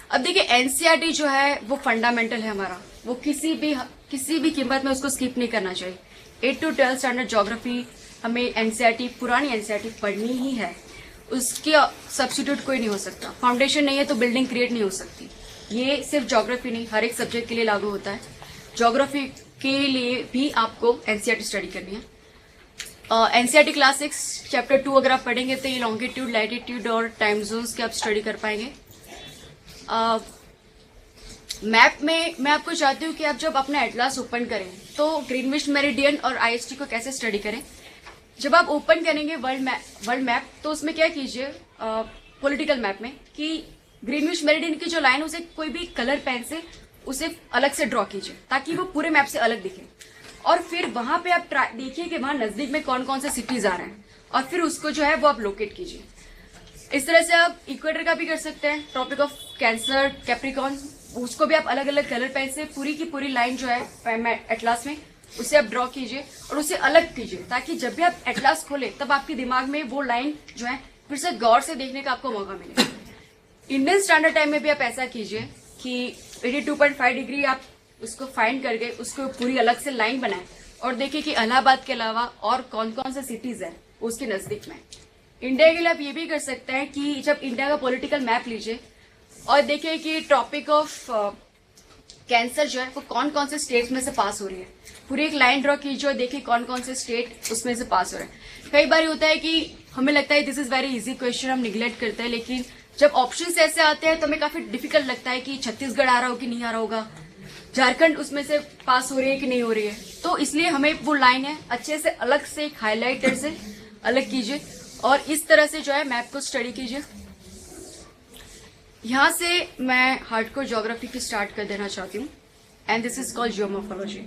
अब देखिए, एनसीईआरटी जो है वो फंडामेंटल है हमारा, वो किसी भी कीमत में उसको स्किप नहीं करना चाहिए। 8 to 12 स्टैंडर्ड ज्योग्राफी हमें एनसीईआरटी, पुरानी एनसीईआरटी पढ़नी ही है, उसके सब्स्टिट्यूट कोई नहीं हो सकता। फाउंडेशन नहीं है तो बिल्डिंग क्रिएट नहीं हो सकती। ये सिर्फ ज्योग्राफी नहीं, हर एक सब्जेक्ट के लिए लागू होता है। ज्योग्राफी के लिए भी आपको एनसीईआरटी स्टडी करनी है। एनसीईआरटी क्लास 6 चैप्टर 2 अगर आप पढ़ेंगे तो ये लॉन्गिट्यूड, लैटिट्यूड और टाइम जोन्स के आप स्टडी कर पाएंगे। मैप में मैं आपको चाहती हूँ कि आप जब अपना एटलास ओपन करें तो ग्रीनविच मेरिडियन और आईएसटी को कैसे स्टडी करें। जब आप ओपन करेंगे वर्ल्ड मैप तो उसमें क्या कीजिए, पॉलिटिकल मैप में, कि ग्रीनविच मेरिडियन की जो लाइन उसे कोई भी कलर पेन से उसे अलग से ड्रॉ कीजिए ताकि वो पूरे मैप से अलग दिखे। और फिर वहां पे आप देखिए कि वहां नजदीक में कौन कौन से सिटीज आ रहे हैं और फिर उसको जो है वो आप लोकेट कीजिए। इस तरह से आप इक्वेटर का भी कर सकते हैं, ट्रॉपिक ऑफ कैंसर, कैप्रिकॉन, उसको भी आप अलग अलग कलर पेन से पूरी की पूरी लाइन जो है एटलास में उसे आप ड्रॉ कीजिए और उसे अलग कीजिए ताकि जब भी आप एटलास खोले तब आपके दिमाग में वो लाइन जो है फिर से गौर से देखने का आपको मौका मिले। इंडियन स्टैंडर्ड टाइम में भी आप ऐसा कीजिए कि 82.5 डिग्री आप उसको फाइंड करके उसको पूरी अलग से लाइन बनाए और देखिए कि इलाहाबाद के अलावा और कौन कौन से सिटीज है उसके नजदीक में। इंडिया के लिए आप ये भी कर सकते हैं कि जब इंडिया का पॉलिटिकल मैप लीजिए और देखिए कि ट्रॉपिक ऑफ कैंसर जो है वो कौन कौन से स्टेट में से पास हो रही है, पूरी एक लाइन ड्रॉ कीजिए और देखिए कौन कौन से स्टेट उसमें से पास हो रहे हैं। कई बार होता है कि हमें लगता है this is very easy question, हम निग्लेक्ट करते हैं, लेकिन जब ऑप्शंस ऐसे आते हैं तो हमें काफी डिफिकल्ट लगता है कि छत्तीसगढ़ आ रहा हो कि नहीं आ रहा होगा, झारखंड उसमें से पास हो रही है कि नहीं हो रही है। तो इसलिए हमें वो लाइन है अच्छे से अलग से हाईलाइटर से अलग कीजिए और इस तरह से जो है मैप को स्टडी कीजिए। यहां से मैं हार्डकोर ज्योग्राफी की स्टार्ट कर देना चाहती हूँ and this is called geomorphology.